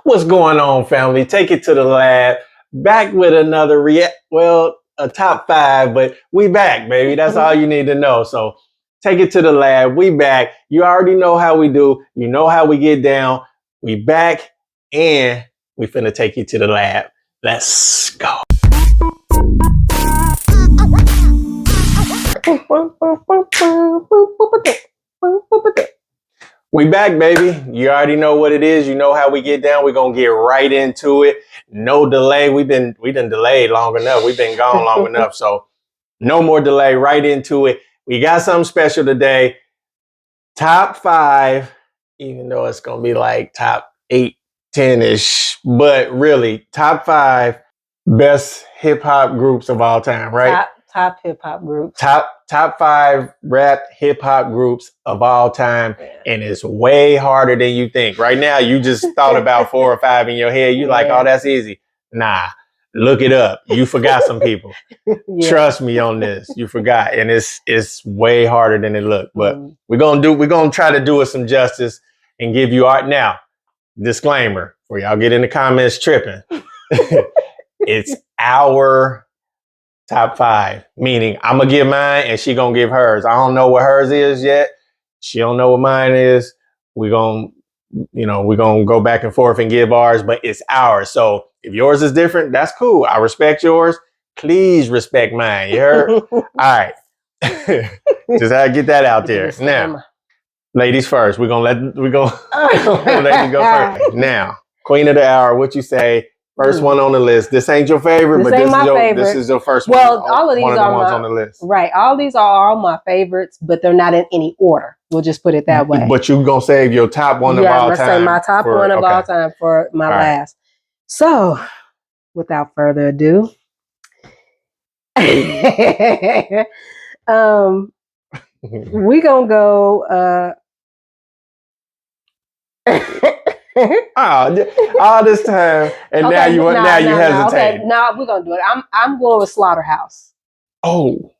What's going on, family? Take it to the lab. Back with another a top 5, but we back, baby. That's all you need to know. So take it to the lab. We back. You already know how we do. You know how we get down. We back, and we finna take you to the lab. Let's go. We back, baby. You already know what it is. You know how we get down. We're gonna get right into it. No delay. We done delayed long enough. We've been gone long enough. So no more delay. Right into it. We got something special today. Top 5, even though it's gonna be like top 8, 10-ish, but really top 5 best hip hop groups of all time, right? Top hip hop groups. Top 5 rap hip hop groups of all time. Yeah. And it's way harder than you think. Right now, you just thought about 4 or 5 in your head. You're like, oh, that's easy. Nah, look it up. You forgot some people. Yeah. Trust me on this. You forgot. And it's way harder than it looked. But we're gonna try to do it some justice and give you art. Now, disclaimer, before y'all get in the comments tripping. It's our top 5, meaning I'm gonna give mine and she gonna give hers. I don't know what hers is yet. She don't know what mine is. We're gonna go back and forth and give ours, but it's ours. So if yours is different, that's cool. I respect yours. Please respect mine. You heard? All right. Just had to get that out there. Now, ladies first. We're gonna let you go first. Now, queen of the hour, what you say? First one on the list. This ain't your favorite, but this is your first one. Well, all of these are ones on the list. Right. All these are all my favorites, but they're not in any order. We'll just put it that way. But you're going to save your top one of all time. Say my top one of all time for my last. So, without further ado, we're going to go... all this time, and okay, now you hesitate. Okay, no, we're gonna do it. I'm going with Slaughterhouse. Oh,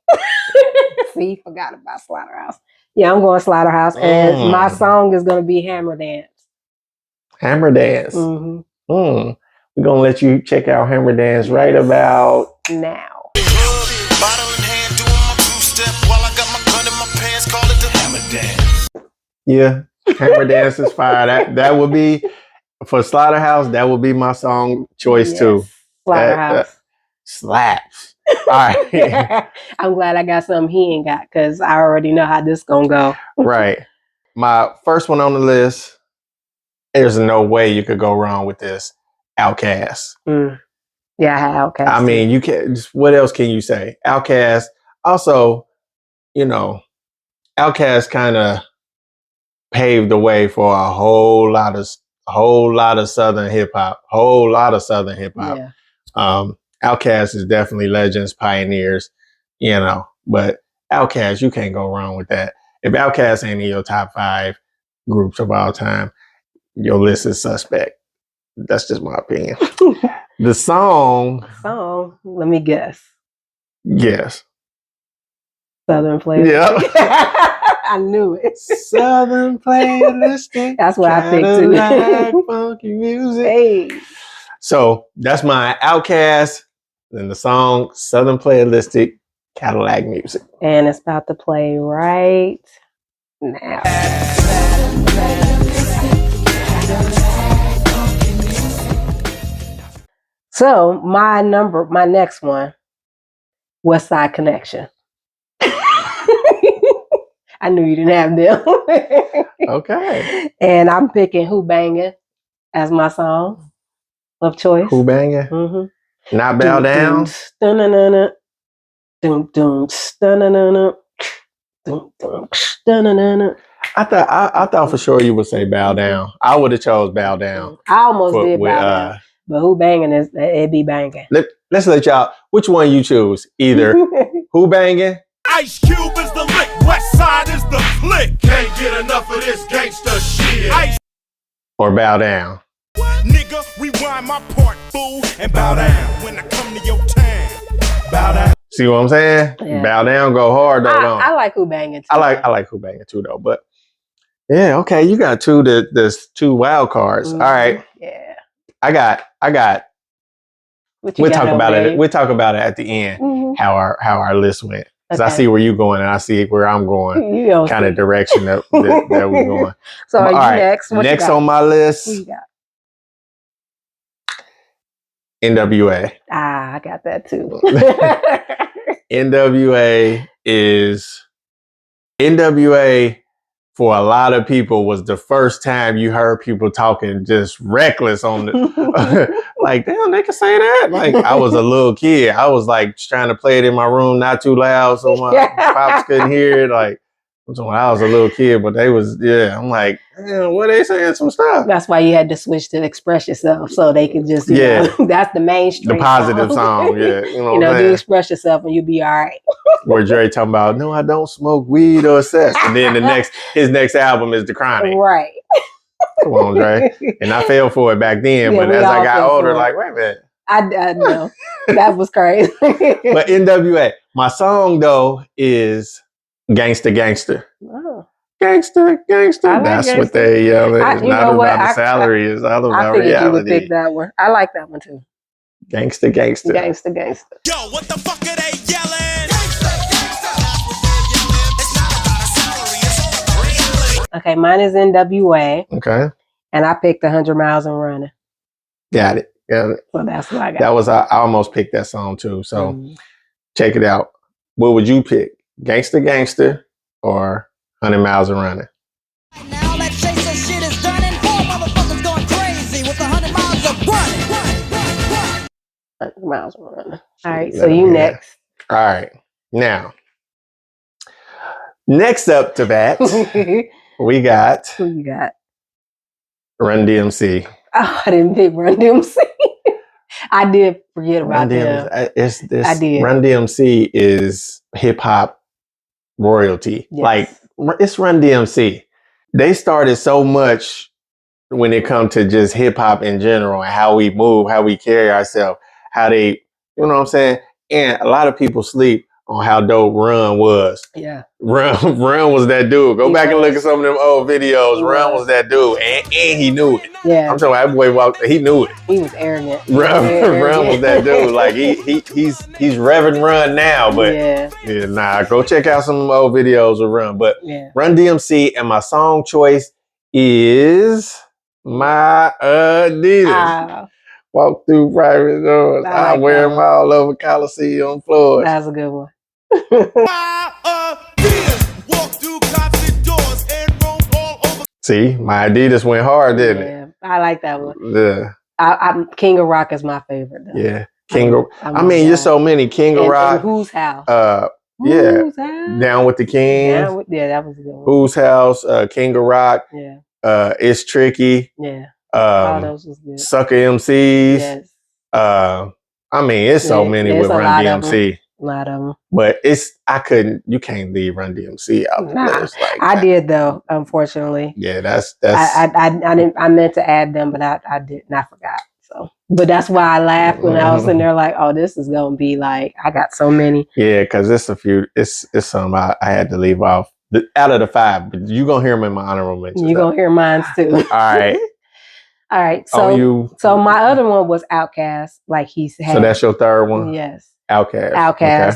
see, forgot about Slaughterhouse. Yeah, I'm going Slaughterhouse, and my song is gonna be Hammer Dance. Hammer Dance. We're gonna let you check out Hammer Dance right about now. Bottle in hand, doing my 2-step while I got my gun in my pants. Call it the Hammer Dance. Yeah. Hammer Dance is fire. That would be for Slaughterhouse. That would be my song choice too. Slaughterhouse slaps. All right. I'm glad I got something he ain't got because I already know how this gonna go. Right. My first one on the list. There's no way you could go wrong with this. Outkast. Yeah, I had Outkast. I mean, you can't. What else can you say? Outkast. Also, Outkast kind of paved the way for a whole lot of Southern hip hop. Yeah. Outkast is definitely legends, pioneers, but Outkast, you can't go wrong with that. If Outkast ain't in your top 5 groups of all time, your list is suspect. That's just my opinion. The song, let me guess. Yes. Southern Playlist. Yeah. I knew it. Southern Playlist. That's what I picked too. Funky music. Hey. So that's my Outkast and the song Southern Playlist Cadillac Music. And it's about to play right now. So my next one, Westside Connection. I knew you didn't have them. Okay. And I'm picking Who Bangin' as my song of choice. Who Bangin'? Mm-hmm. Not Bow Down? I thought for sure you would say Bow Down. I would have chose Bow Down. I almost did Bow Down. But Who Bangin' it be banging. Let's let y'all, which one you choose? Either Who Bangin'? Ice Cube is the lick, Westside is the click. Can't get enough of this gangsta shit. Or Bow Down. Nigga, rewind my part, fool, and bow down when I come to your town. Bow down. See what I'm saying? Yeah. Bow Down, go hard though. I like Who Bangin' too. I like Who Bangin' too though. But yeah, okay, you got there's 2 wild cards. All right. Yeah. I got. We'll talk about it. We'll talk about it at the end. How our list went. Because I see where you're going and I see where I'm going. Kind of direction that we're going. So are you next? What next on my list. Who you got? NWA. I got that too. NWA for a lot of people was the first time you heard people talking just reckless on the like, damn, they can say that. Like, I was a little kid. I was like trying to play it in my room, not too loud, so my pops couldn't hear it. Like, when I was a little kid, but they was, I'm like, what they saying some stuff. That's why you had to switch to Express Yourself so they could just, you know, that's the mainstream. The positive song, You know do Express Yourself and you'll be all right. Where Dre talking about, no, I don't smoke weed or sex. And then his next album is The Chronic. Right. Come on, Dre. And I fell for it back then, but as I got older, like, wait a minute. I know. That was crazy. But NWA, my song though is Gangsta Gangsta. Oh. Gangsta Gangsta. Like That's gangsta. What they yell. It's not about the salary. It's all I about figured reality. you would pick that one. I like that one too. Gangsta Gangsta. Gangsta Gangsta. Yo, what the fuck are they yelling? Gangsta, gangsta. That's what they're yelling. It's not about a salary. It's all about reality. Okay, mine is NWA. Okay. And I picked 100 Miles and Running. Got it. So that's what I got. That was I almost picked that song too. So check it out. What would you pick? Gangsta Gangsta or 100 Miles and Running? Now that chaser shit is done and 4 motherfuckers going crazy with 100 miles of running. 100 Miles and Running. All right, so you next. All right. Now, next up to bat, we got Who you got? Run DMC. Oh, I didn't pick Run DMC. I did forget about them. I did. Run DMC is hip hop royalty. Yes. Like, it's Run DMC. They started so much when it comes to just hip hop in general and how we move, how we carry ourselves, how they, you know what I'm saying? And a lot of people sleep on how dope Run was. Yeah. Run was that dude. Go back and look at some of them old videos. Run was that dude. And he knew it. Yeah. I'm talking about that boy walked, he knew it. He was arrogant. Run was that dude. Like he's Reverend Run now, but go check out some old videos of Run. But Run DMC, and my song choice is my Adidas. Walk through private doors. I wear them all over Coliseum floors. That's a good one. See, my Adidas went hard, didn't it? I like that one. Yeah. I'm King of Rock is my favorite though. Yeah. King of there's so many. King of Rock. Whose House? Whose House? Down with the Kings. That was a good one. Whose House? King of Rock. Yeah. It's Tricky. Yeah. All those was good. Sucker MCs. Yes. It's so many with Run DMC. A lot of them. But you can't leave Run DMC out. Nah, I did though, unfortunately. Yeah, that's I meant to add them, but I didn't. I forgot. So, but that's why I laughed when I was in there like, oh, this is gonna be like, I got so many. Yeah, because it's some I had to leave off out of the 5, but you're gonna hear them in my honorable mentions. You're gonna hear mine too. All right. All right. So my other one was Outkast. Like so that's your third one? Yes. Outkast. Okay.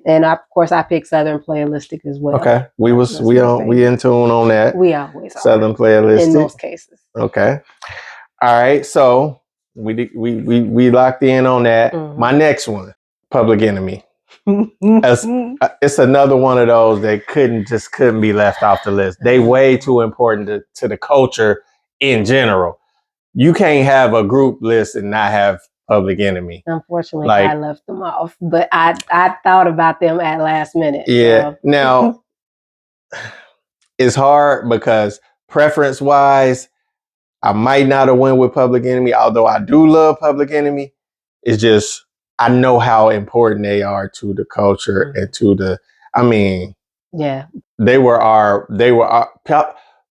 And of course I picked Southern Playalistic as well. Okay. We in tune on that. We always Southern Playalistic. In most cases. Okay. All right. So we locked in on that. Mm-hmm. My next one, Public Enemy. It's another one of those that couldn't be left off the list. They way too important to the culture in general. You can't have a group list and not have Public Enemy. Unfortunately, I left them off, but I thought about them at last minute. Yeah. So. Now, it's hard because preference-wise, I might not have went with Public Enemy, although I do love Public Enemy. It's just, I know how important they are to the culture and to the, they were our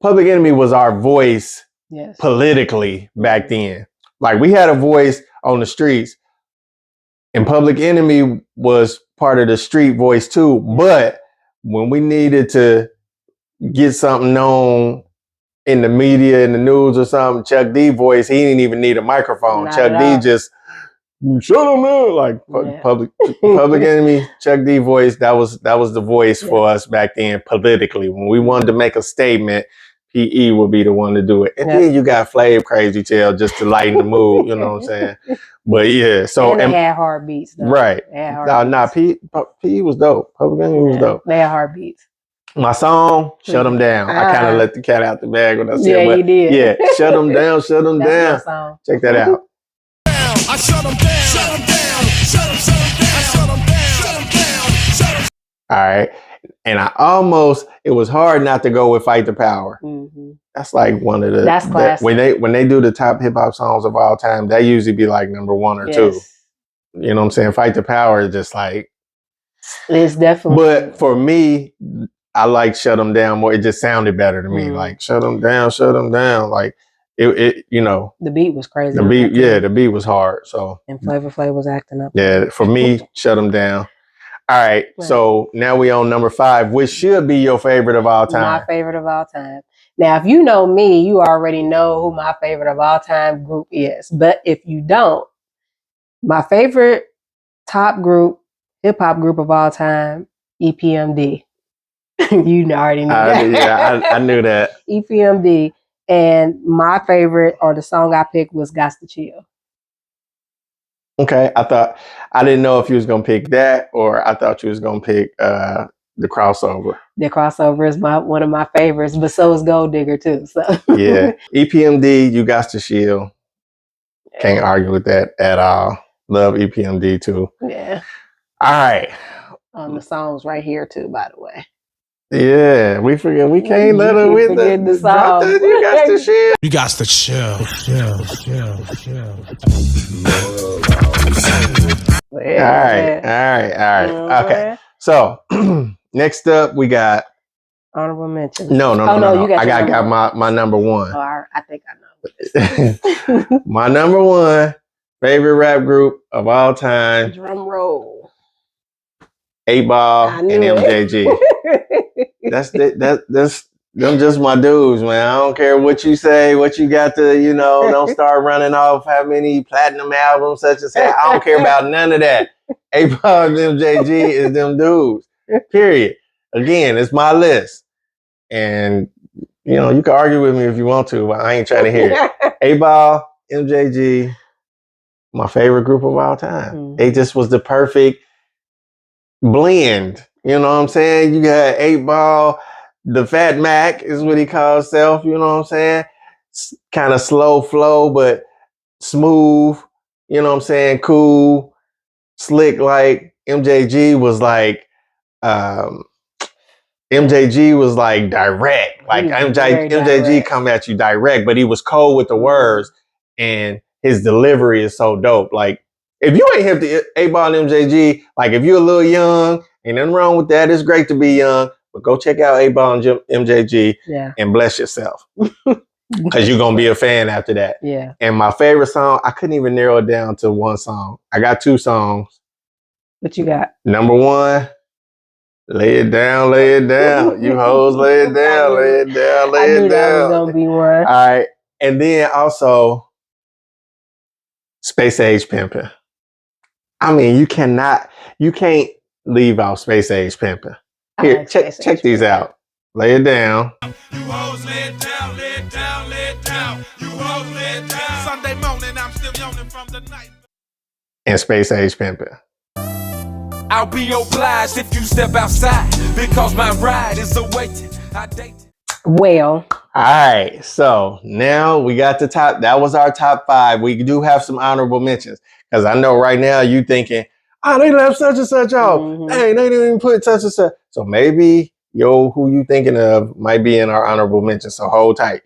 Public Enemy was our voice politically back then. Like, we had a voice on the streets, and Public Enemy was part of the street voice too. But when we needed to get something known in the media, in the news or something, Chuck D voice, he didn't even need a microphone. Not Chuck at D all. just shut him up, like Yeah. public enemy. Chuck D voice. That was the voice for us back then politically. When we wanted to make a statement, PE would be the one to do it. And then you got Flav Crazy Tail just to lighten the mood. You know what I'm saying? But yeah, so and they had hard beats, though. right. They had hard beats. PE was dope. Public enemy was dope. They had hard beats. My song, Shut Them Down. I kind of let the cat out the bag when I said, Yeah, but you did. yeah, Shut Them Down, Shut Them Down. That's my song. Check that out. I shut them down. Shut them down. Shut them down. I shut them down. Shut them down. Shut them. All right. And it was hard not to go with Fight the Power. Mm-hmm. That's like one of the, That's classic. when they do the top hip hop songs of all time, they usually be like number 1 or 2. You know what I'm saying? Fight the Power is just like, it's definitely. but for me, I like Shut Them Down more. It just sounded better to me. Like Shut Them Down, Shut Them Down. Like it you know. The beat was crazy. The beat was hard. So and Flavor Flav was acting up. yeah, for me, Shut Them Down. All right, so now we on number 5, which should be your favorite of all time. My favorite of all time. Now, if you know me, you already know who my favorite of all time group is. But if you don't, my favorite top group, hip hop group of all time, EPMD. You already knew that. Yeah, I knew that. EPMD. And my favorite, or the song I picked, was Gots to Chill. Okay, I didn't know if you was gonna pick that, or I thought you was gonna pick the crossover. The crossover is one of my favorites, but so is Gold Digger too. So yeah, EPMD, You Got to Shield. Can't argue with that at all. Love EPMD too. Yeah. All right. The song's right here too, by the way. Yeah, we forget. We can't let her with the song. You got to chill. You got to chill. All right. Okay. So next up, we got honorable mention. No. You got I got my number 1. Oh, I think I know. My number 1 favorite rap group of all time. Drum roll. 8 Ball and MJG. That's them just my dudes, man. I don't care what you say, what you got to, don't start running off how many platinum albums, such as that. I don't care about none of that. 8 Ball and MJG is them dudes. Period. Again, it's my list. And, you can argue with me if you want to, but I ain't trying to hear it. 8 Ball, MJG, my favorite group of all time. Mm-hmm. They just was the perfect blend. You know what I'm saying? You got 8 Ball, the Fat Mac is what he calls himself. You know what I'm saying? Kind of slow flow, but smooth. You know what I'm saying? Cool, slick. Like MJG was like, direct. Like MJG come at you direct, but he was cold with the words, and his delivery is so dope. Like if you ain't hip to 8 Ball and MJG, like if you're a little young, ain't nothing wrong with that. It's great to be young, but go check out 8 Ball and MJG and bless yourself. Because you're going to be a fan after that. Yeah. And my favorite song, I couldn't even narrow it down to one song. I got 2 songs. What you got? Number 1, Lay It Down, Lay It Down. You hoes, lay it down, lay it down, lay it down. I knew that was going to be one. All right. And then also, Space Age Pimpin'. I mean, you can't leave out Space Age Pimpin'. Here, check these out. Lay It Down. You hoes lay it down, lay it down, lay it down. You hoes lay it down. Sunday morning, I'm still yawning from the night. And Space Age Pimpin'. I'll be obliged if you step outside because my ride is awaiting. I date. Well. All right. So now we got the top. That was our top 5. We do have some honorable mentions because I know right now you thinking, they left such and such out. Mm-hmm. Hey, they didn't even put such and such. So maybe who you thinking of might be in our honorable mention. So hold tight.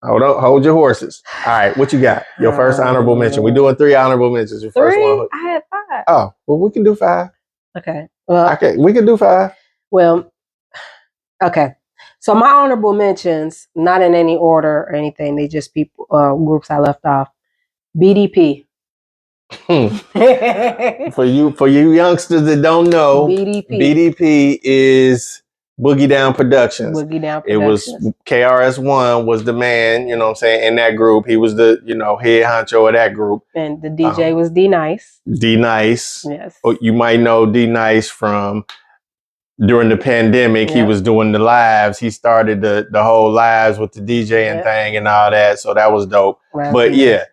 Hold your horses. All right, what you got? Your first honorable mention. We're doing 3 honorable mentions. Your first 3? one. I had 5. Oh, well, we can do 5. Okay. Well, we can do 5. Well, okay. So my honorable mentions, not in any order or anything. They just people groups I left off. BDP. For you youngsters that don't know, BDP is Boogie Down Productions. Boogie Down It was Productions. KRS-One was the man, you know what I'm saying, in that group. He was the, head honcho of that group. And the DJ was D Nice. D Nice. Yes. You might know D Nice from during the pandemic. He was doing the lives. He started the whole lives with the DJing thing and all that. So that was dope. But yeah,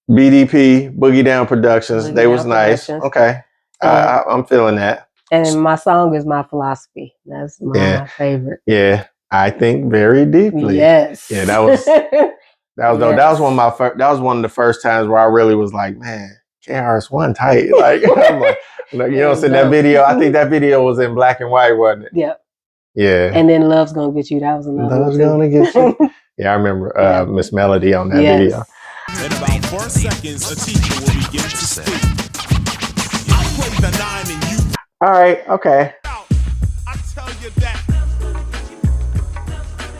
BDP, Boogie Down Productions, they was nice. Okay. I'm feeling that. And my song is My Philosophy. That's my favorite. Yeah. I think very deeply. Yes. Yeah, that was dope. That was one of the first times where I really was like, man, KRS-One tight. Like, I'm like, you know what I'm saying? That video, I think that video was in black and white, wasn't it? Yep. Yeah. And then Love's Gonna Get You. That was another Love's Gonna Get You. Yeah, I remember Miss Melody on that video. In about 4 seconds, a teacher will begin to speak. I play the 9 and you All right, okay. out. I tell you that.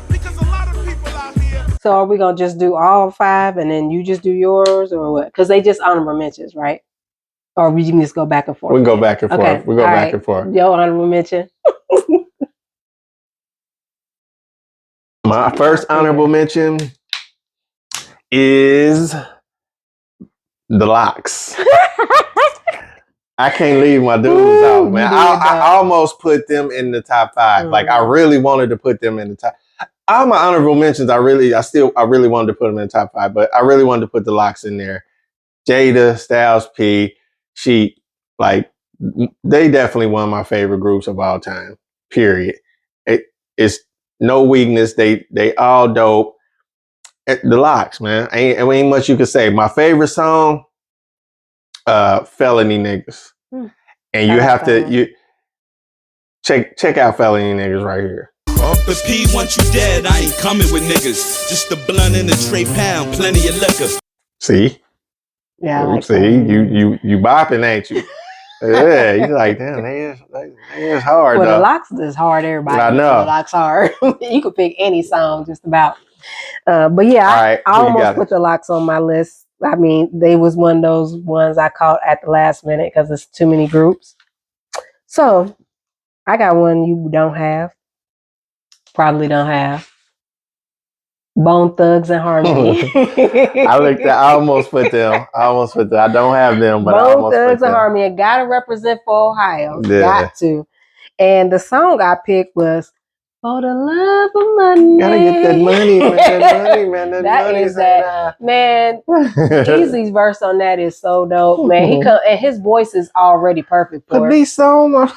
Because a lot of people out here. So are we gonna just do all 5 and then you just do yours, or what? Because they just honorable mentions, right? Or we can just go back and forth. We can go back and forth. Okay. We go back and forth. Yo, honorable mention. My first honorable mention is the Locks. I can't leave my dudes out, man. I almost put them in the top 5. Like, I really wanted to put them in the top. All my honorable mentions, I really wanted to put them in the top 5, but I really wanted to put the Locks in there. Jada, Styles P, Sheek, like, they definitely one of my favorite groups of all time. Period. It's no weakness. They all dope. The Locks, man. Ain't much you can say. My favorite song, Felony Niggas. And you have to check out Felony Niggas right here. Off the P, once you dead, I ain't coming with niggas. Just a blunt and a tray pound, plenty of liquor. See? Yeah, I like see, you bopping, ain't you? Yeah, you like, damn, they is hard. Well, though. the Locks is hard. Everybody, I know. The Locks hard. You could pick any song, just about. But yeah, I almost put the Locks on my list. I mean, they was one of those ones I caught at the last minute because it's too many groups. So I got one you don't have. Probably don't have. Bone Thugs and Harmony. I almost put them. I don't have them, but I almost Thugs put and them. Harmony. I gotta represent for Ohio. Yeah. Got to. And the song I picked was For the Love of Money. Gotta get that money, man. That money, man. That is that. Man, Easy's verse on that is so dope, man. And his voice is already perfect for Put it. these on my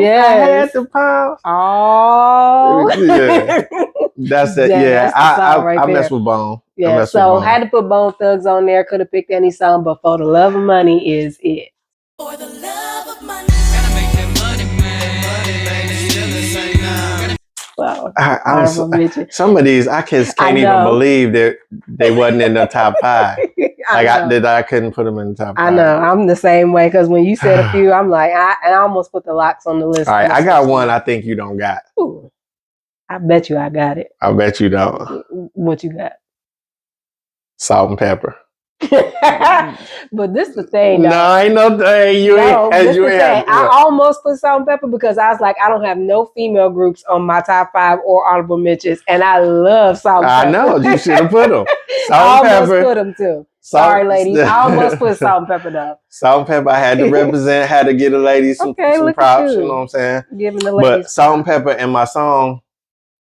Yes. I had to pause. Oh. Yeah. That's it. Yeah. That's the song right I there. mess with Bone. Yeah, so had to put Bone Thugs on there. Could have picked any song, but For the Love of Money is it. For the love of money. Well, some of these I can't even believe that they wasn't in the top 5. I couldn't put them in the top 5. I know. I'm the same way because when you said a few, I'm like, I almost put the Locks on the list. All right, I got one I think you don't got. Ooh, I bet you I got it. I bet you don't. What you got? Salt and Pepper. But this the thing, though. No, ain't no thing. I almost put Salt and Pepper because I was like, I don't have no female groups on my top 5 or honorable mentions, and I love Salt and Pepper. I know, you should have put them. I almost put them too. Sorry, ladies. I almost put Salt and Pepper though. Salt and Pepper, I had to represent, had to get the ladies some props, you know what I'm saying? Giving the ladies. But Salt and Pepper and my song,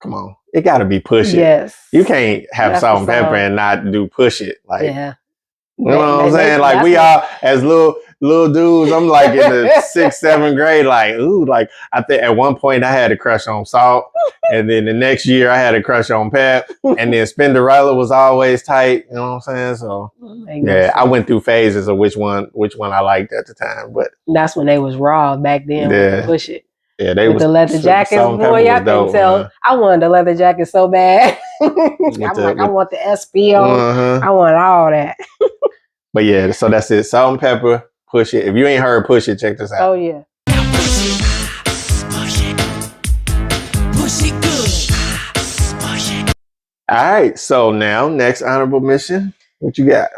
come on, it got to be Push It. Yes. You can't have Salt and Pepper and not do Push It. Like, yeah. You know what I'm saying? Like, we all, as little dudes, I'm like in the 6th, 7th grade, like, ooh, like, I think at one point I had a crush on Salt, and then the next year I had a crush on Pep, and then Spinderella was always tight, you know what I'm saying? So, yeah, I went through phases of which one I liked at the time, but. That's when they was raw back then. Yeah. Push It. Yeah, they with the leather jackets, boy, I can tell. Man. I wanted the leather jacket so bad. I want the SPO. I want all that. But yeah, so that's it. Salt and Pepper, Push It. If you ain't heard Push It, check this out. Oh yeah. Push it good. All right, so now next honorable mention. What you got?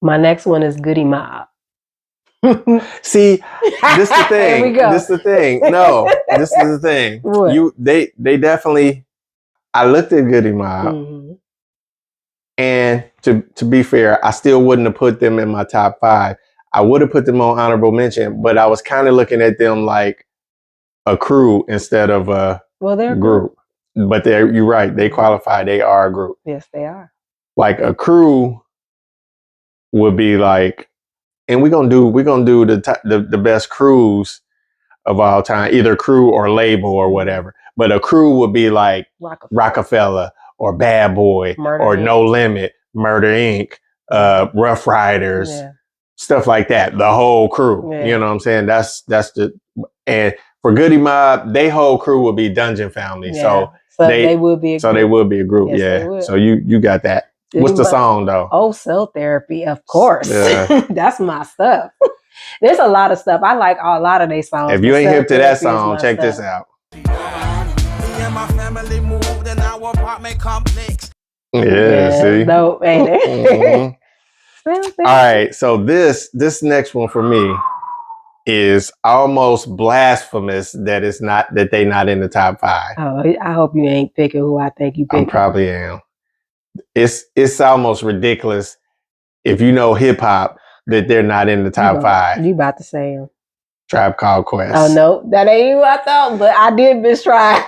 My next one is Goodie Mob. See, this the thing. Here we go. This the thing. No, this is the thing. What? They definitely. I looked at Goodie Mob, Mhm. and to be fair, I still wouldn't have put them in my top 5. I would have put them on honorable mention, but I was kind of looking at them like a crew instead of a Well, they're a group. But you're right. They qualify. They are a group. Yes, they are. Like a crew would be like, and we're gonna do the best crews of all time, either crew or label or whatever. But a crew would be like Rockefeller or Bad Boy Murder or Inc. No Limit, Murder Inc., Rough Riders, Yeah. stuff like that. The whole crew. Yeah. You know what I'm saying? That's and for Goodie Mob, they whole crew would be Dungeon Family. Yeah. So they would be a so group. they would be a group. Yes, they yeah. would. So you got that. What's the song though? Oh, Cell Therapy, of course. Yeah. That's my stuff. There's a lot of stuff. I like a lot of their songs. If you but ain't Cell hip to that Therapy is song, my check this stuff. out. Me and my family moved in our apartment complex. Yeah, see? Dope, ain't it? Mhm. Cell All Therapy. right, so this next one for me is almost blasphemous that they not in the top 5. Oh, I hope you ain't picking who I think you I pick. probably am. It's almost ridiculous if you know hip hop that they're not in the top 5. You about to say him. Tribe Called Quest. Oh, no. That ain't who I thought, but I did try.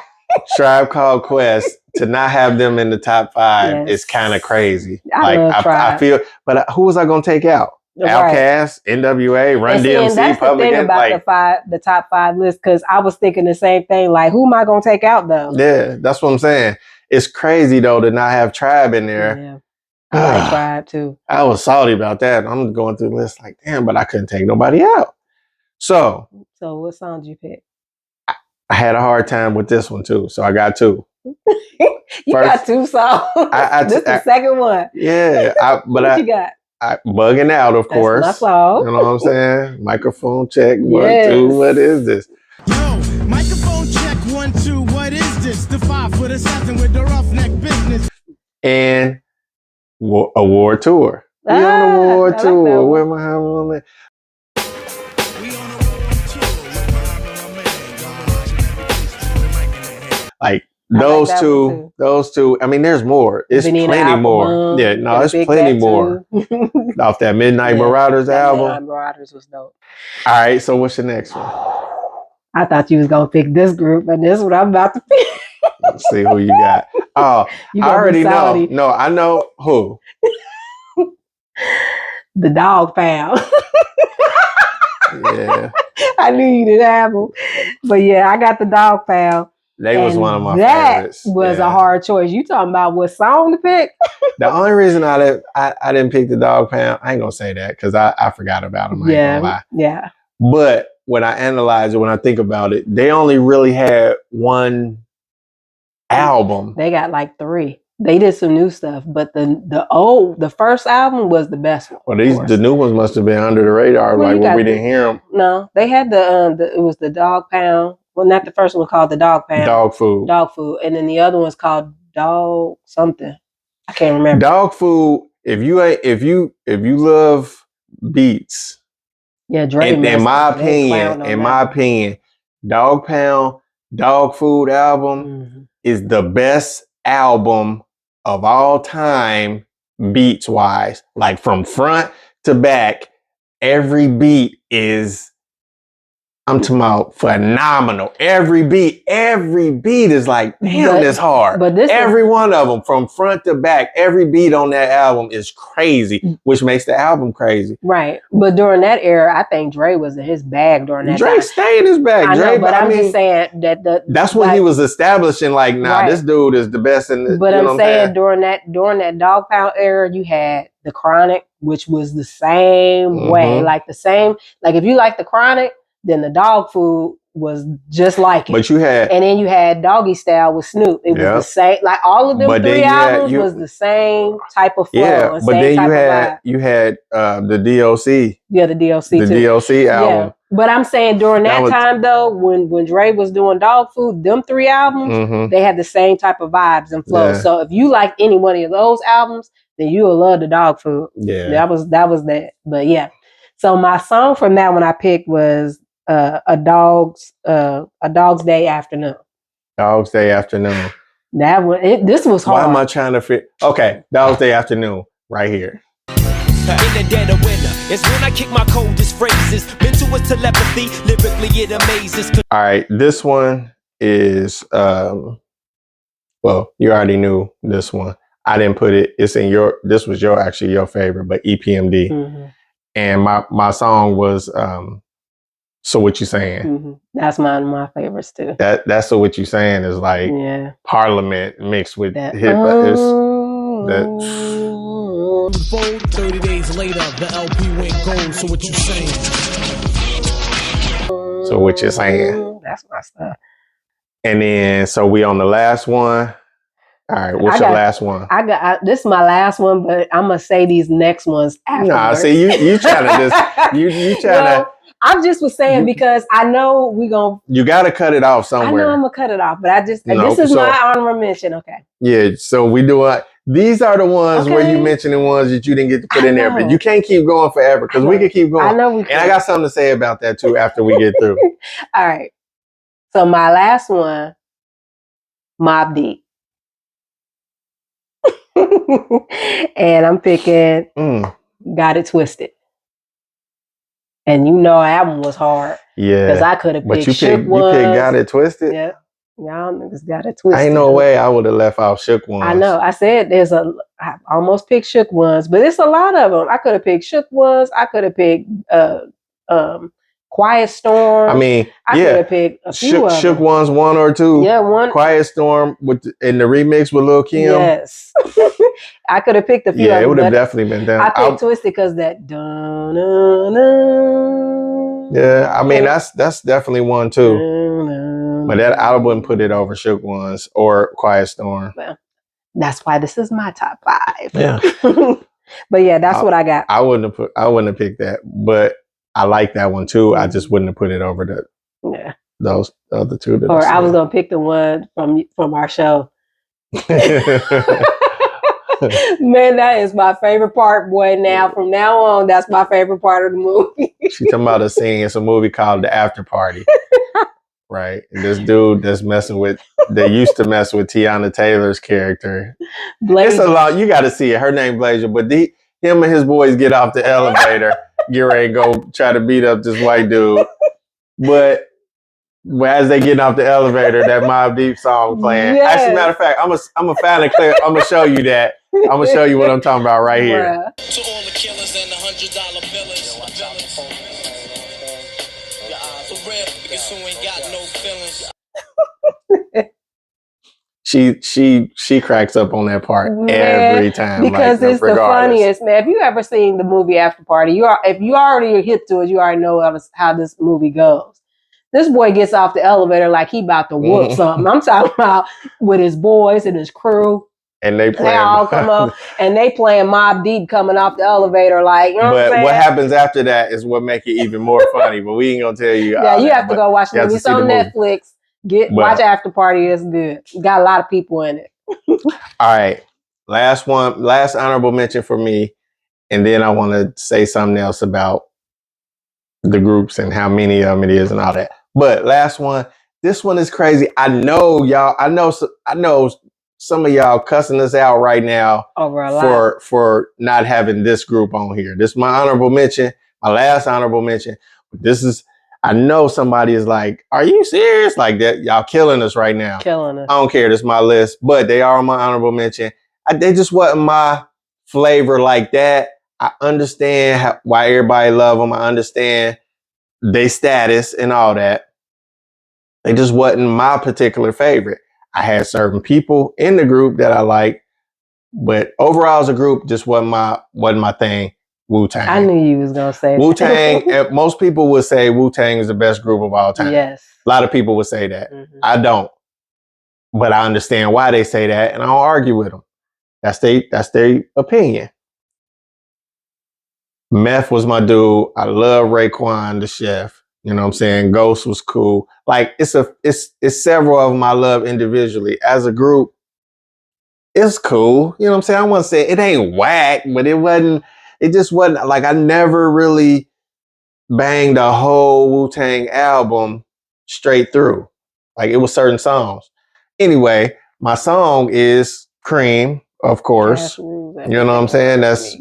Tribe Called Quest, to not have them in the top 5 Yes. is kind of crazy. I love I Tribe. feel, but who was I gonna take out? Right. Outkast, NWA, Run And see, DMC, and that's the Public thing Enemy. about the top 5 list, because I was thinking the same thing. Like, who am I going to take out, though? Yeah, that's what I'm saying. It's crazy though to not have Tribe in there. Yeah. I like Tribe, too. I was salty about that. I'm going through the list like, damn, but I couldn't take nobody out. So So, what song did you pick? I had a hard time with this one too. So I got 2. You First, got 2 songs. This is the second one. Yeah, What you got? I bugging out, of course. That's my song. You know what I'm saying? Microphone check, 1, Yes. 2. What is this? Yo, microphone check 1, 2. What is this? The 5 for the 7 with the roughneck business. And a war tour. We on Ah, a war I like that tour. one. Where my homie? We on a world tour with my man. Like I those like that two, one too. those two. I mean, there's more. It's Benny and the plenty more. Alphabet, Yeah, no, and it's Big plenty Fat more Two. off that Midnight Yeah, Marauders that album. Midnight Marauders was dope. All right, so what's the next one? I thought you was gonna pick this group, and this is what I'm about to pick. Let's see who you got. Oh, You I gonna be already know. salty. No, I know who. The Dog Pound. Yeah, I knew you didn't have them, but yeah, I got the Dog Pound. they was And one of my that favorites. was Yeah. a hard choice. You talking about what song to pick? The only reason I didn't pick the Dog Pound, I ain't gonna say that because I forgot about them. I ain't gonna lie. Yeah. But when I analyze it, when I think about it, they only really had one album. They got like 3. They did some new stuff, but the first album was the best one. Well, of course. the new ones must have been under the radar, Well, like you when got we didn't hear them. No, they had it was the Dog Pound. Well, not the first one called the Dog Pound. Dog Food. Dog Food, and then the other one's called Dog something. I can't remember. Dog Food. If you love beats, Yeah, Dre. in my they clowned on that. opinion, Dog Pound, Dog Food album Mhm. is the best album of all time, beats wise. Like from front to back, every beat is, I'm talking about phenomenal. Every beat is like, damn, But- this hard. but this every one of them from front to back, every beat on that album is crazy, which makes the album crazy. Right, but during that era, I think Dre was in his bag during that Dre time. stayed in his bag. I know, Dre, but I I'm mean, just saying that that's when he was establishing, like, nah, Right. this dude is the best in the. But you know I'm what saying during that Dog Pound era, you had the Chronic, which was the same way, Mhm. like the same. Like if you like the Chronic, then the Dog Food was just like it. But you had, And then you had Doggy Style with Snoop. It was Yep. the same. Like all of them But then 3 you had- albums you- was the same type of flow. yeah. And But same then type you of had vibe. the DLC, Yeah, the DLC the too. DLC album. Yeah. But I'm saying during That that was- time though, when Dre was doing Dog Food, them 3 albums, Mhm. they had the same type of vibes and flows. Yeah. So if you like any one of those albums, then you'll love the Dog Food. Yeah. That was that. But yeah. So my song from that one I picked was a dog's day afternoon. Dog's Day Afternoon. That one, this was Why hard. am I trying to fit? Okay, Dog's Day Afternoon, right here. In the dead of winter, it's when I kick my coldest phrases. Mental is telepathy, lyrically it amazes. All right, this one is well, you already knew this one. I didn't put it. It's in this was actually your favorite, but EPMD. Mm-hmm. And my song was So What You Saying. Mm-hmm. That's one of my favorites too. That's So What You Saying is like Parliament mixed with hip hop. Fold, 30 days later, the LP went gold. So what you saying? So What You Saying. That's my stuff. And then so we on the last one. All right, what's your last one? This is my last one, but I'm gonna say these next ones afterwards. Nah, see you trying to just you trying to. I just was saying because I know we gonna. You got to cut it off somewhere. I know I'm gonna cut it off, but this is my honorable mention. Okay. Yeah, so we do these are the ones where you mentioned the ones that you didn't get to put in there, but you can't keep going forever because we can keep going. I know we can. And I got something to say about that too after we get through. All right. So my last one, Mobb Deep. And I'm picking Got It Twisted. And you know that one was hard. Yeah. Because I could have picked you picked Got It Twisted? Yeah. Y'all niggas got it twisted. Ain't no way I would have left out Shook Ones. I know. I said I almost picked Shook Ones, but it's a lot of them. I could have picked Shook Ones. I could have picked Quiet Storm. I mean, I could have picked a few of Shook them. Ones 1 or 2. Yeah, one. Quiet Storm in the remix with Lil Kim. Yes. I could have picked a few of them. Yeah, it would have definitely been down. I picked Twisted because that yeah, I mean that's definitely one too. But that I wouldn't put it over Shook Ones or Quiet Storm. Well, that's why this is my top 5. Yeah. But yeah, that's what I got. I wouldn't have picked that, but I like that one too. I just wouldn't have put it over those other two. Or I was gonna pick the one from our show. Man, that is my favorite part, boy. Now, from now on, that's my favorite part of the movie. She's talking about a scene. It's a movie called The After Party. Right. And this dude that's they used to mess with Tiana Taylor's character. Blazer. It's a lot. You got to see it. Her name Blazer. But him and his boys get off the elevator, get ready to go try to beat up this white dude. But as they getting off the elevator, that Mobb Deep song playing. Yes. Actually, matter of fact, I'm a fan of Claire. I'm gonna show you that. I'm gonna show you what I'm talking about right here. To all the killers and the $100 billers. For real, because who ain't got no feelings. She cracks up on that part every time because it's the funniest, man. If you ever seen the movie After Party, if you already hip to it, you already know how this movie goes. This boy gets off the elevator like he about to whoop something. I'm talking about with his boys and his crew. And they all come up and they playing Mobb Deep coming off the elevator like, you know what happens after that is what make it even more funny. But we ain't gonna tell you. Yeah, you have to go watch the movie. It's on Netflix. Watch After Party. It's good. Got a lot of people in it. All right. Last honorable mention for me. And then I want to say something else about the groups and how many of them it is and all that. But last one, this one is crazy. I know y'all, I know some of y'all cussing us out right now over a lot for not having this group on here. This is my honorable mention, my last honorable mention. This is, I know somebody is like, are you serious? Like that, y'all killing us right now. Killing us. I don't care. This is my list, but they are on my honorable mention. They just wasn't my flavor like that. I understand why everybody love them. I understand their status and all that. They just wasn't my particular favorite. I had certain people in the group that I liked, but overall as a group, just wasn't my thing. Wu-Tang. I knew you was gonna say Wu-Tang. Most people would say Wu-Tang is the best group of all time. Yes, a lot of people would say that. Mm-hmm. I don't, but I understand why they say that, and I don't argue with them. That's their opinion. Meth was my dude. I love Raekwon, the chef. You know what I'm saying? Ghost was cool. Like it's several of them I love individually. As a group, it's cool. You know what I'm saying? I want to say it ain't whack, but it just wasn't like I never really bang the whole Wu-Tang album straight through. Like it was certain songs. Anyway, my song is Cream, of course. You know what I'm saying? That's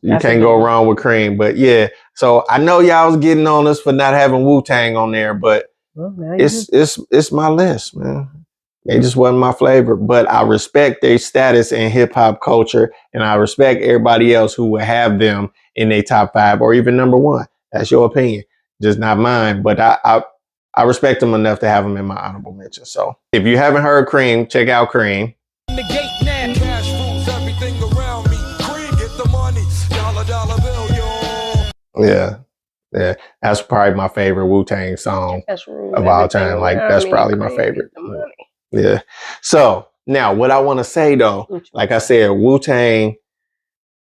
you can't go wrong with Cream. But yeah, so I know y'all was getting on us for not having Wu-Tang on there, but it's my list, man. It just wasn't my flavor, but I respect their status in hip hop culture, and I respect everybody else who would have them in their top 5 or even number 1. That's your opinion, just not mine. But I respect them enough to have them in my honorable mention. So if you haven't heard Cream, check out Cream. The gate now. Cash rules everything around me. Cream, get the money. Dollar bill, yo. Yeah. That's probably my favorite Wu-Tang song of all time. Like that's probably my favorite. Yeah. So now what I want to say though, like I said, Wu-Tang,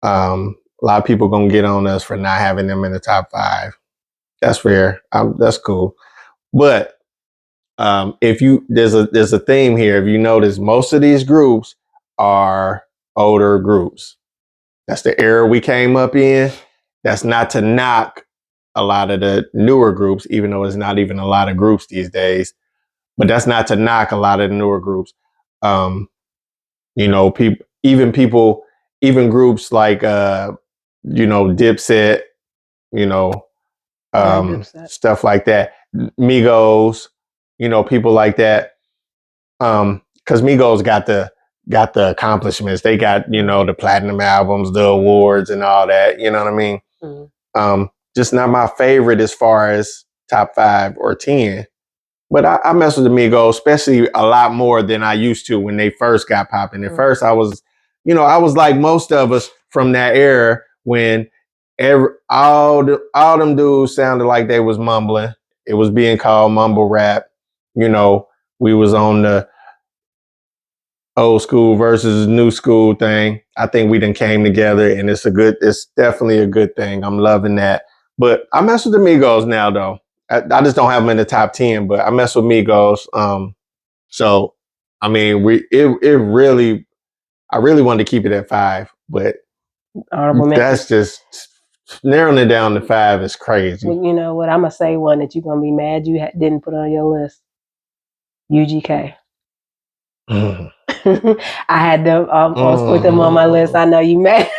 a lot of people gonna get on us for not having them in the top 5. That's fair. That's cool. But if you there's a theme here. If you notice, most of these groups are older groups. That's the era we came up in. That's not to knock a lot of the newer groups, even though there's not even a lot of groups these days. But that's not to knock a lot of the newer groups. You know, even groups like Dipset, you know, stuff like that. Migos, you know, people like that. Because Migos got the accomplishments. They got, you know, the platinum albums, the awards and all that. You know what I mean? Mm-hmm. Just not my favorite as far as top 5 or 10. But I mess with the Migos, especially a lot more than I used to when they first got popping. At first, I was like most of us from that era when all them dudes sounded like they was mumbling. It was being called mumble rap. You know, we was on the old school versus new school thing. I think we done came together, and it's definitely a good thing. I'm loving that. But I mess with the Migos now, though. I just don't have them in the top 10, but I mess with Migos. So I mean, I really wanted to keep it at 5, but that's just narrowing it down to 5 is crazy. Well, you know what? I'm gonna say one that you're gonna be mad you didn't put on your list. UGK. I had them almost put them on my list. I know you mad.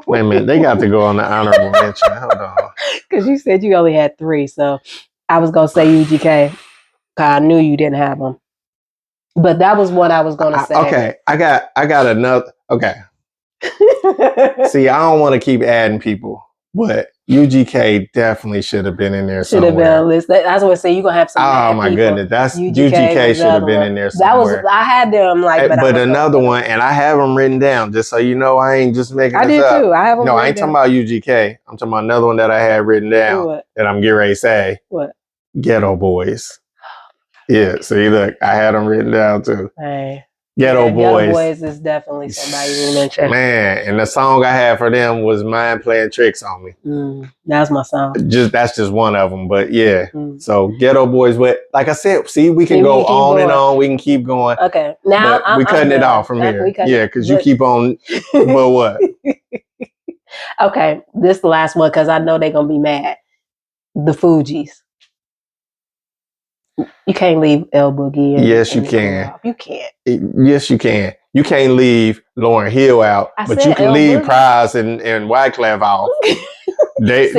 Wait a minute, they got to go on the honorable mention. Hold on. Because you said you only had 3, so I was gonna say UGK. Cause I knew you didn't have them. But that was what I was gonna say. Okay, I got another. Okay. See, I don't want to keep adding people, but UGK definitely should have been in there somewhere. Should have been on the list. I was gonna say you're gonna have some. Oh my goodness, that's UGK should have been in there somewhere. I had them like, but another one, and I have them written down just so you know. I ain't just making. I this did up. too. I have them. No, I ain't talking about UGK. I'm talking about another one that I had written down that I'm getting ready to say. What? Ghetto Boys. Yeah. See, look, I had them written down too. Hey. Ghetto Boys. Ghetto Boys is definitely somebody you mentioned. Man, and the song I had for them was Mind Playing Tricks on Me. That's my song. That's just one of them, but yeah. So Ghetto Boys, but like I said, see, we can go on and on. We can keep going. Okay, now we cutting it off from here. Yeah, because you keep on. But what? Okay, this is the last one because I know they're gonna be mad. The Fugees. You can't leave L Boogie. Yes, you can. You can't. Yes, you can. You can't leave Lauryn Hill out, but you can leave Prize and Wyclef out. That's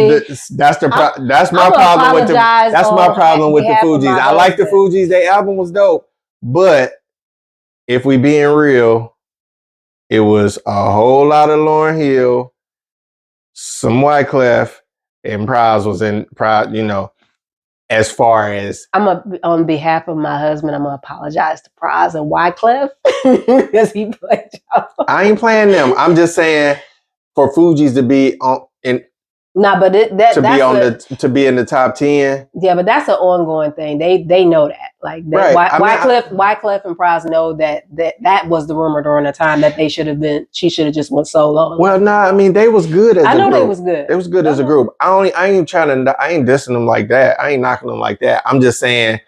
my problem with the Fugees. I like the Fugees. Their album was dope, but if we being real, it was a whole lot of Lauryn Hill, some Wyclef, and Prize was in Prize. You know. As far as on behalf of my husband, I'm gonna apologize to Prize and Wyclef because he played y'all. I ain't playing them. I'm just saying for Fugees to be on in. Nah, but to be in the top 10. Yeah, but that's an ongoing thing. They know that. Like right. Wyclef and Prize know that was the rumor during the time that she should have just went solo. Well, I mean they was good as a group. I know they was good. They was good as a group. I ain't dissing them like that. I ain't knocking them like that. I'm just saying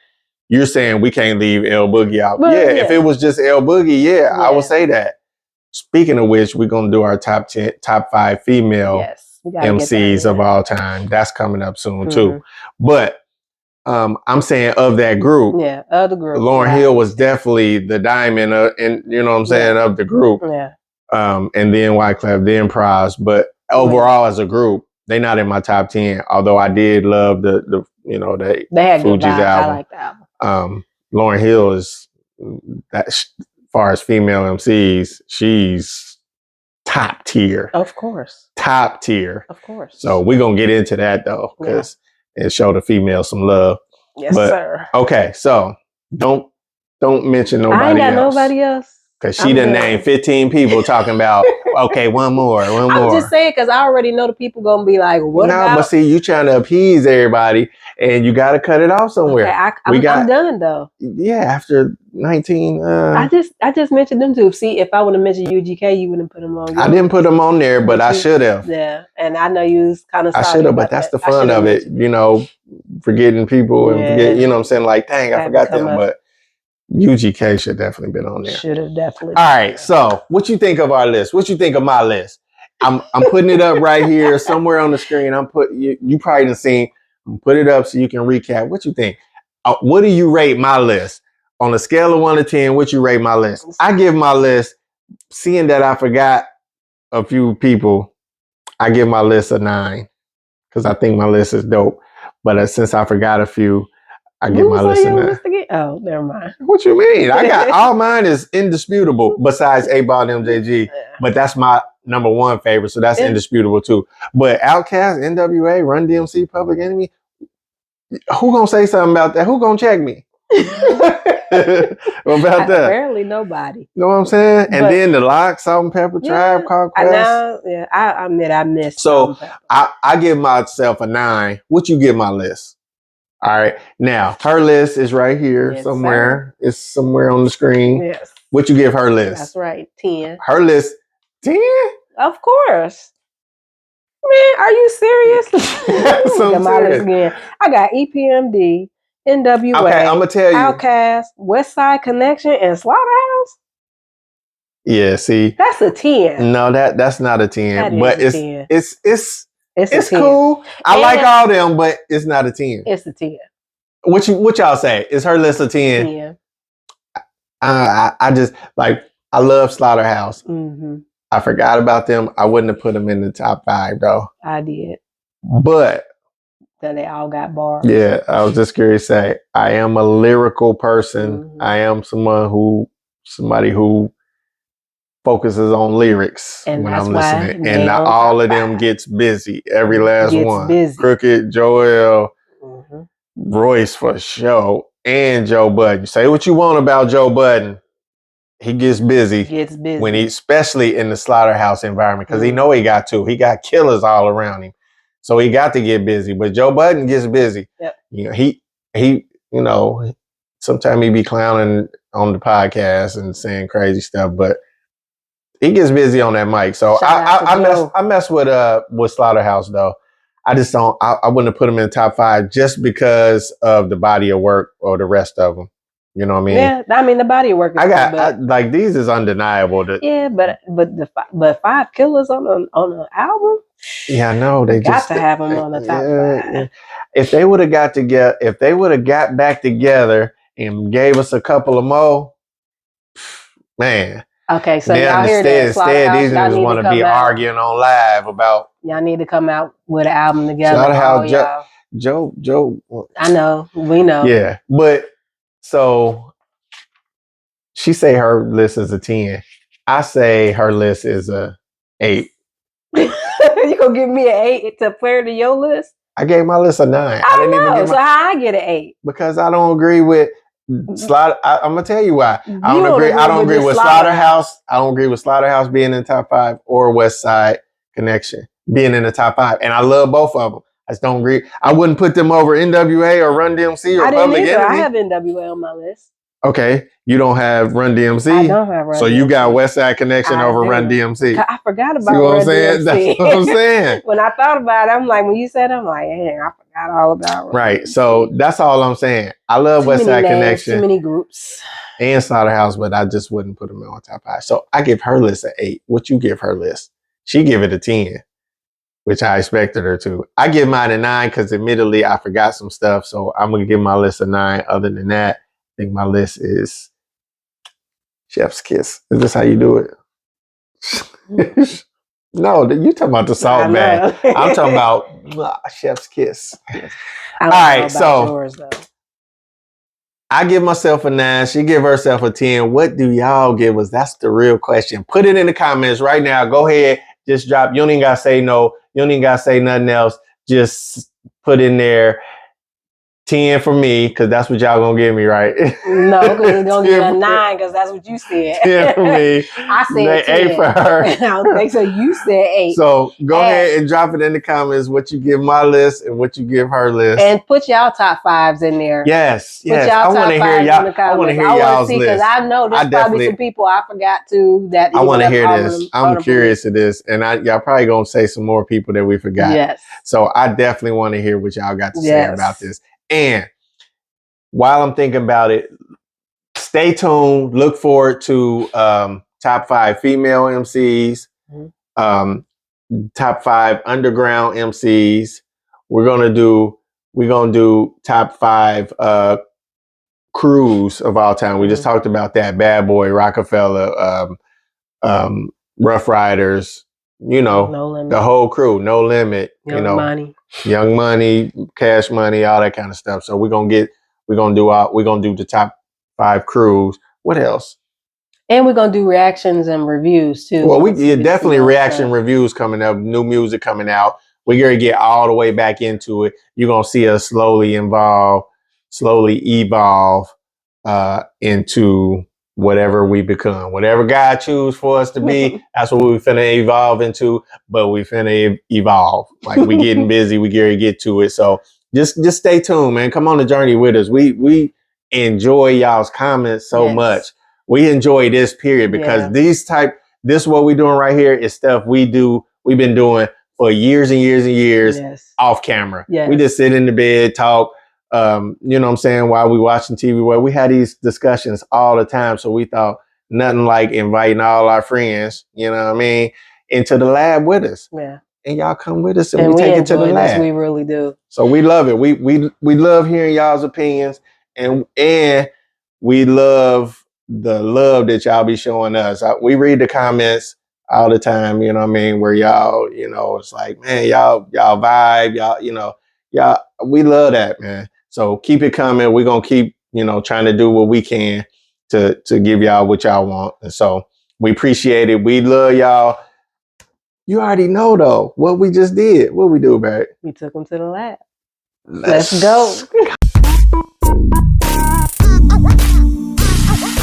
you're saying we can't leave L Boogie out. But, yeah, if it was just L Boogie, I would say that. Speaking of which, we're gonna do our top 5 female We gotta get that MCs in. of all time. That's coming up soon Mhm. too. But I'm saying of that group, Yeah, other group. Lauryn yeah. Hill was definitely the diamond, and you know what I'm saying, of the group. Yeah. And then Wyclef, then Pras. But overall, as a group, they not in my top 10. Although I did love the They had good Fugees vibes. I album. like the album. Lauryn Hill is as far as female MCs, she's top tier. Of course. Top tier. Of course. So we're gonna get into that though, because it showed the females some love. Yes, but, sir. Okay, so don't mention nobody I ain't got else. nobody else. Because she done named 15 people talking about, okay, one more. I'm just saying, because I already know the people going to be like, what about? But see, you trying to appease everybody, and you got to cut it off somewhere. Okay, I'm done, though. Yeah, after 19. I just mentioned them two. See, if I would have mentioned UGK, you wouldn't put them on. I didn't put them on there, but I should have. Yeah, and I know you was kind of I should have, but that's the fun of it, forgetting people and forget, you know what I'm saying? Like, dang, I forgot them, but UGK should definitely been on there. Should have definitely. All right, so what you think of our list? What you think of my list? I'm putting it up right here somewhere on the screen. You probably done seen. I'm put it up so you can recap. What you think? What do you rate my list on a scale of 1 to 10? What you rate my list? I give my list, seeing that I forgot a few people, I give my list a 9 because I think my list is dope. But since I forgot a few, I give my list a 9. Oh, never mind. What you mean? I got all mine is indisputable besides Ball MJG, but that's my number 1 favorite, so that's indisputable too. But Outkast, NWA, Run DMC, Public Enemy, who gonna say something about that? Who gonna check me? About that? Apparently nobody. You know what I'm saying? And then the Lock, Salt and Pepper, Tribe Called Quest. I admit I missed. So I give myself a 9. What you give my list? All right. Now, her list is right here somewhere. Sir. It's somewhere on the screen. Yes. What you give her list? That's right. 10. Her list, 10? Of course. Man, are you serious? So my list again. I got EPMD, NWA, okay, I'm gonna tell you. Outkast, Westside Connection, and Slaughterhouse. Yeah, see. That's a 10. No, that's not a 10. But it's 10. It's 10. Cool. I like all them, but it's not a 10. It's a 10. What y'all say? Is her list a 10? Yeah. I just I love Slaughterhouse. Mm-hmm. I forgot about them. I wouldn't have put them in the top 5 though. I did. But then they all got bars. Yeah, I was just curious to say I am a lyrical person. Mm-hmm. I am somebody who focuses on lyrics and when I'm listening. And not all of them gets busy. Every last one. Busy. Crooked, Joel, Royce for sure, and Joe Budden. Say what you want about Joe Budden. He gets busy. When especially in the Slaughterhouse environment, because he know he got to. He got killers all around him. So he got to get busy. But Joe Budden gets busy. Yep. He sometimes he be clowning on the podcast and saying crazy stuff, but he gets busy on that mic. So I mess with Slaughterhouse though. I just don't. I wouldn't have put him in the top 5 just because of the body of work or the rest of them. You know what I mean? Yeah, I mean the body of work. Is these is undeniable. But 5 killers on an album. Yeah, I know they got to have them on the top 5. Yeah. If they would have got together, if they would have got back together and gave us a couple of more, man. Okay, so y'all hear that? Instead, these niggas want to be arguing on live about. Y'all need to come out with an album together. Slaughterhouse, Joe. I know, we know. Yeah, but so she say her list is a 10. I say her list is a 8. You gonna give me an 8 to compare to your list? I gave my list a 9. I didn't even so how I get an 8? Because I don't agree with Slaughter. I'm gonna tell you why. I don't agree with Slaughterhouse. I don't agree with Slaughterhouse being in the top 5 or Westside Connection being in the top 5. And I love both of them. I just don't agree. I wouldn't put them over NWA or Run DMC or Public Enemy. I have NWA on my list. Okay, you don't have Run DMC. I don't have Run DMC. So you got Westside Connection over Run DMC. I forgot about Run DMC. That's what I'm saying. When I thought about it, I'm like, when you said it, I'm like, hey, I forgot all about it. Right. So that's all I'm saying. I love Westside Connection. Too many groups. And Slaughterhouse, but I just wouldn't put them on top 5. So I give her list an 8. What you give her list? She give it a 10. which I expected her to. I give mine a 9 because admittedly I forgot some stuff, so I'm gonna give my list a 9. Other than that, I think my list is Chef's Kiss. Is this how you do it? No, you talking about the salt bag. I'm talking about Chef's Kiss. I don't All know right, about so yours, though. I give myself a 9. She give herself a 10. What do y'all give us? That's the real question. Put it in the comments right now. Go ahead. Just drop. You don't even got to say no. You don't even got to say nothing else. Just put in there 10 for me, because that's what y'all going to give me, right? No, because it's going to get a 9 because that's what you said. 10 for me. I said 10. 8 for her. I don't think so. You said 8. So go ahead and drop it in the comments what you give my list and what you give her list. And put y'all top 5s in there. Yes, Put yes. y'all I want to top hear 5s y'all. in the I comments. want to hear I wanna y'all's see, list. because I know there's probably some people I forgot to. That I want to even hear up this. on I'm the curious to this, and y'all probably gonna say some more people that we forgot. Yes. So I definitely want to hear what y'all got to say Yes. about this. And while I'm thinking about it, stay tuned. Look forward to top 5 female MCs, top 5 underground MCs. We're gonna do top 5 crews of all time. We just talked about that. Bad Boy, Rockefeller, Rough Riders. You know, No Limit. the whole crew. No Limit. Young Money, Cash Money, all that kind of stuff. So we're gonna do the top 5 crews. What else? and we're gonna do reactions and reviews too. Well, definitely reaction reviews coming up, new music coming out. We're gonna get all the way back into it. You're gonna see us slowly evolve into whatever we become. Whatever God choose for us to be, that's what we finna evolve into. But we finna evolve. Like, we getting busy, we get to it. So just stay tuned, man. Come on the journey with us. We enjoy y'all's comments so much. We enjoy this period because this what we're doing right here is stuff we've been doing for years and years and years off camera. We just sit in the bed, talk, you know what I'm saying, while we watching TV. Well, we had these discussions all the time. So we thought nothing like inviting all our friends, you know what I mean, into the lab with us. Yeah. And y'all come with us and we take it to the lab. We really do. So we love it. We love hearing y'all's opinions, and we love the love that y'all be showing us. We read the comments all the time, you know what I mean, where y'all, you know, it's like, man, y'all vibe, y'all, we love that, man. So keep it coming. We're going to keep, trying to do what we can to give y'all what y'all want. And so we appreciate it. We love y'all. You already know, though, what we just did. What we do, Barry? We took them to the lab. Let's go.